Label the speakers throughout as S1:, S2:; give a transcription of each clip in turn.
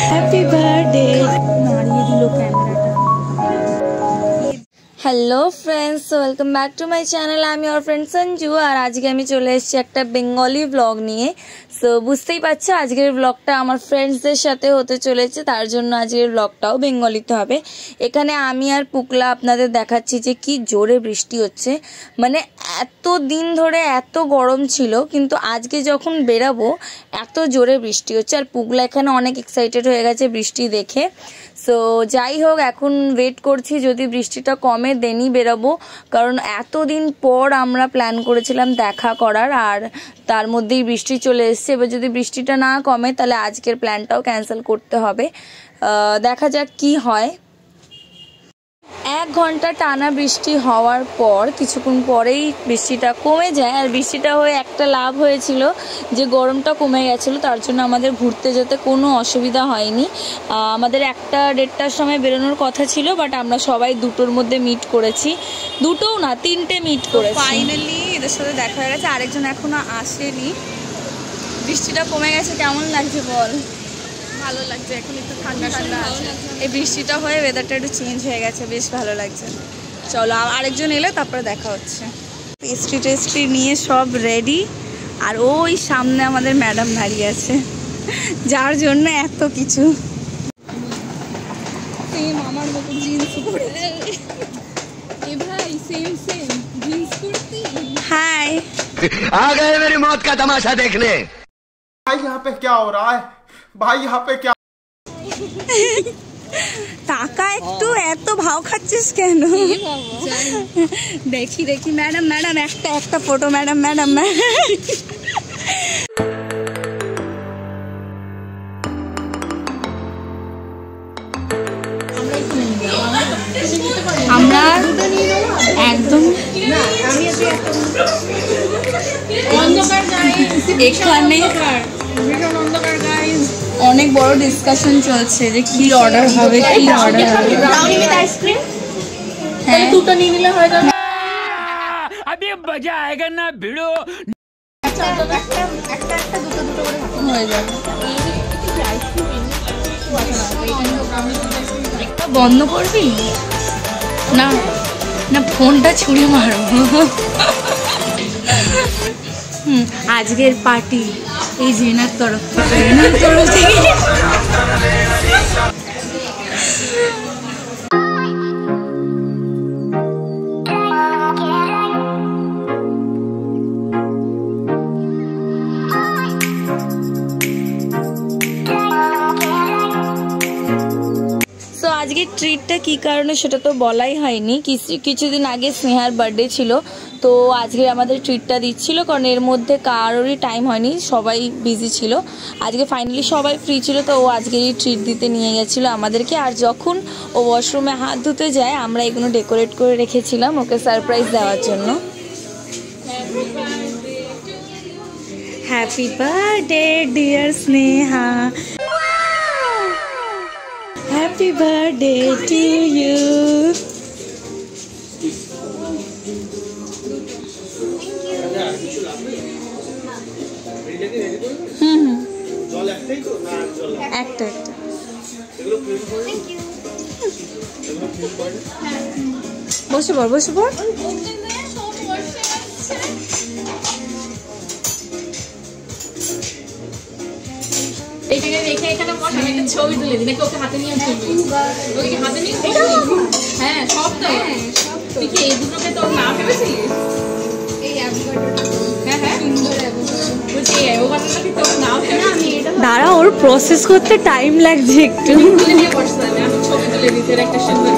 S1: Happy birthday. নাড়িয়ে দিল ক্যামেরাটা। Hello friends, welcome back to my channel. আমি ওর ফ্রেন্ড সঞ্জু। আর আজকে আমি চলে এসেছি একটা বেঙ্গলি ব্লগ নিয়ে। সো বুঝতেই পারছো আজকের ব্লগটা আমার ফ্রেন্ডসদের সাথে হতে চলেছে, তার জন্য আজকের ব্লগটাও বেঙ্গলিতে হবে। এখানে আমি আর পুকলা আপনাদের দেখাচ্ছি যে কি জোরে বৃষ্টি হচ্ছে। মানে এত দিন ধরে এত গরম ছিল, কিন্তু আজকে যখন বেরাবো এত জোরে বৃষ্টি হচ্ছে। আর পুকলা এখানে অনেক এক্সাইটেড হয়ে গেছে বৃষ্টি দেখে। সো যাই হোক, এখন ওয়েট করছি যদি বৃষ্টিটা কমে দেনই বেরাবো, কারণ এতদিন পর আমরা প্ল্যান করেছিলাম দেখা করার, আর তার মধ্যেই বৃষ্টি চলে এসছে। এবার যদি বৃষ্টিটা না কমে তাহলে আজকের প্ল্যানটাও ক্যান্সেল করতে হবে। দেখা যাক কি হয়। 1 ঘন্টা টানা বৃষ্টি হওয়ার পর কিছুক্ষণ পরেই বৃষ্টিটা কমে যায়। আর বৃষ্টিটা হয়ে একটা লাভ হয়েছিল যে গরমটা কমে গেছিলো, তার জন্য আমাদের ঘুরতে যেতে কোনো অসুবিধা হয়নি। আমাদের 1-1:30টার সময় বেরোনোর কথা ছিল, বাট আমরা সবাই 2টোর মধ্যে মিট করেছি। 2টোও না, 3টে মিট করেছি। ফাইনালি এদের সাথে দেখা হয়ে গেছে। আরেকজন এখনো আসেনি। বৃষ্টিটা কমে গেছে, কেমন লাগছে বল? ভালো লাগছে, এখন একটু ঠান্ডা ঠান্ডা আছে। এই বৃষ্টিটা হয়ে ওয়েদারটা একটু চেঞ্জ হয়ে গেছে, বেশ ভালো লাগছে। চলো আরেকজন এলে তারপরে দেখা হচ্ছে। পেস্ট্রি টেস্ট্রি নিয়ে সব রেডি, আর ওই সামনে আমাদের ম্যাডাম দাঁড়িয়ে আছে, যার জন্য এত কিছু। সেম আমার মতো জিন্স পরে। এ ভাই same same jeans kurti. Hi,
S2: आ गए मेरी मौत का तमाशा देखने।
S3: भाई यहाँ पे क्या हो रहा है? भाई यहाँ पे क्या?
S1: টাকা একটু এত ভাও খাচ্ছিস কেন? দেখি দেখি ম্যাডাম ম্যাডাম একটা ফটো ম্যাডাম ম্যাডাম আমরা একদম এখানে অনেক বড় ডিসকাশন চলছে যে কি অর্ডার হবে, কি অর্ডার হবে। Brownie with ice cream. হ্যাঁ, দুটো নিয়ে নিলে হয়ে যাবে।
S2: अभी मजा आएगा ना भिड़ो।
S1: একটা দুটো করে হয়ে যাবে। একটা বন্ধ করবি না? না ফোনটা ছুঁড়ে মারবো। আজকের পার্টি এই জেনার তরফ থেকে। আজকে ট্রিটটা কি কারণে সেটা তো বলাই হয়নি। কিছুদিন আগে স্নেহার বার্থডে ছিল, তো আজকে আমাদের ট্রিটটা দিচ্ছিল, কারণ এর মধ্যে কারোরই টাইম হয়নি, সবাই বিজি ছিল। আজকে ফাইনালি সবাই ফ্রি ছিল, তো ও আজকেরই ট্রিট দিতে নিয়ে গেছিলো আমাদেরকে। আর যখন ও ওয়াশরুমে হাত ধুতে যায় আমরা এগুলো ডেকোরেট করে রেখেছিলাম ওকে সারপ্রাইজ দেওয়ার জন্য। Happy birthday dear Sneha, happy birthday to you. একটা বসে পড়, বসে পড়।
S4: ছবি তুলে দিই নাকি ওকে হাতে নিয়ে ওকে হাতে নিয়ে? হ্যাঁ সব তো। তুই কি এই দুটোকে তোর না ভেবেছিলিস?
S1: দাঁড়া, ওর প্রসেস করতে টাইম লাগছে একটু।
S4: আমি ছবি তুলে দিতে একটা সুন্দর।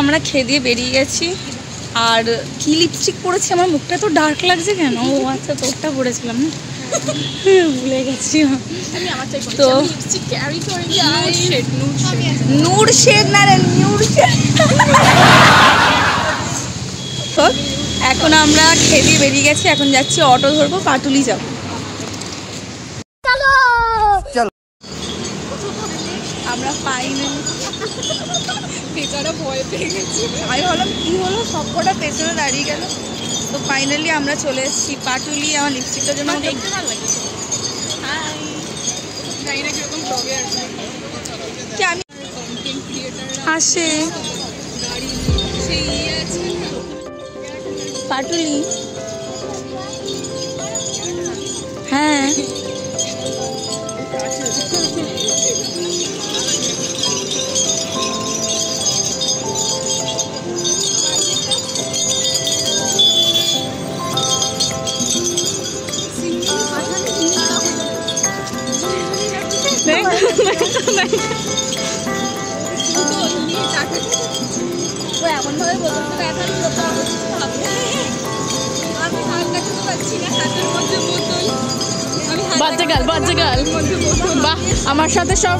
S1: আমরা খেয়ে দিয়ে বেরিয়ে গেছি। আর কি লিপস্টিক পরেছি, আমার মুখটা তো ডার্ক লাগছে কেন? ও আচ্ছা, তোরটা পরেছিলাম না, ভুলে গেছি। তো নূর শেড না রে, নিউড শেড। এখন আমরা খেয়ে দিয়ে বেরিয়ে গেছি, এখন যাচ্ছি অটো ধরবো, পাটুলি যাবো। আমরা ফাইনালি বেচারা ভয় পেয়ে গেছি। আমি ভাবলাম কি হলো, সবকটা পেছনে দাঁড়িয়ে গেল। তো ফাইনালি আমরা চলে এসেছি পাটুলি। আমার লিপস্টিকটার জন্য দেখতে ভালো লাগে। আমি আসে পাটুলি, হ্যাঁ
S4: বাচ্চাকাল বাহ, আমার সাথে সব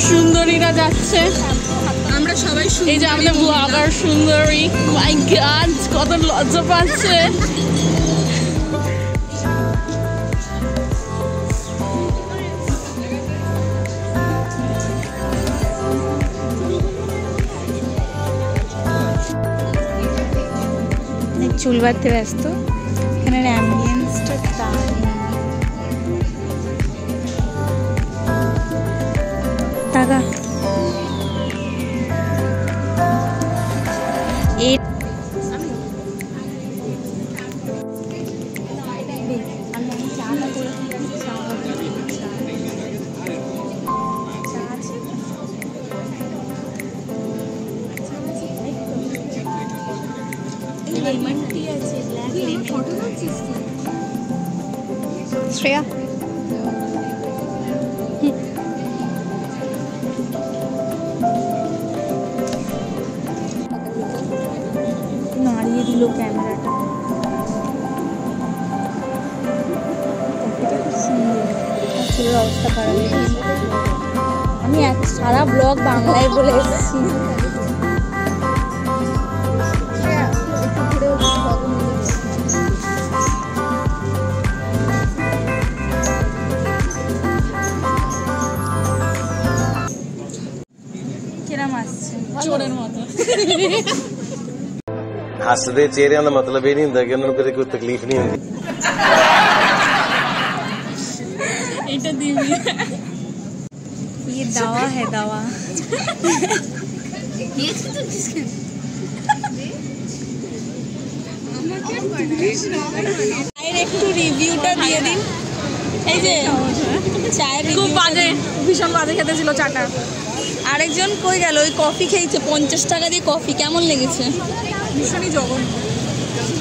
S4: সুন্দরীরা যাচ্ছে। আমরা সবাই এই যে আমাদের ব্লগার সুন্দরী, মাই গড কত লজ্জা পাচ্ছে।
S1: চুল বাঁধতে ব্যস্ত, এখানে অ্যাম্বিয়েন্সটা দারুণ। টাকা শ্রেয়া নাড়িয়ে দিল ক্যামেরাটা। চুলের অবস্থা খারাপ হয়ে গেছে। আমি সারা ব্লগ বাংলায় বলে এসেছি।
S5: हसदे चेहरिਆਂ ਦਾ ਮਤਲਬ ਇਹ ਨਹੀਂ ਹੁੰਦਾ ਕਿ ਉਹਨਾਂ ਨੂੰ ਕਦੇ ਕੋਈ ਤਕਲੀਫ ਨਹੀਂ ਹੁੰਦੀ।
S4: এটা দিবি,
S1: ये दावा है दावा। একটু রিভিউটা দিয়ে দিন। এই যে চায়ের
S4: খুব বাজে, ভীষণ বাজে খেতে ছিল চাটা।
S1: আরেকজন কই গেল? ওই কফি খেয়েছে 50 টাকা দিয়ে কফি, কেমন লেগেছে?
S4: ভীষণই জঘন্য।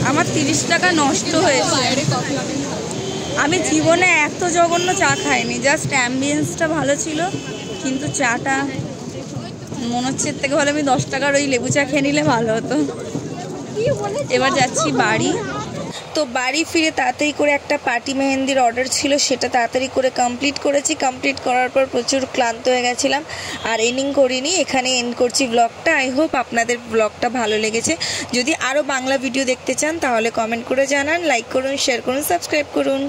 S1: আমার 30 টাকা নষ্ট হয়েছে। আমি জীবনে এত জঘন্য চা খাইনি। জাস্ট অ্যাম্বিয়েন্সটা ভালো ছিল, কিন্তু চাটা মনে হচ্ছে এর থেকে ভালো আমি 10 টাকার ওই লেবু চা খেয়ে নিলে ভালো হতো। এবার যাচ্ছি বাড়ি। তো বাড়ি ফিরে তাড়াতাড়ি করে একটা পার্টি মেহেন্দির অর্ডার ছিল, সেটা তাড়াতাড়ি করে কমপ্লিট করেছি। কমপ্লিট করার পর প্রচুর ক্লান্ত হয়ে গেছিলাম, আর এন্ডিং করিনি, এখানে এন্ড করছি ব্লগটা। আই হোপ আপনাদের ব্লগটা ভালো লেগেছে। যদি আরও বাংলা ভিডিও দেখতে চান তাহলে কমেন্ট করে জানান, লাইক করুন, শেয়ার করুন, সাবস্ক্রাইব করুন।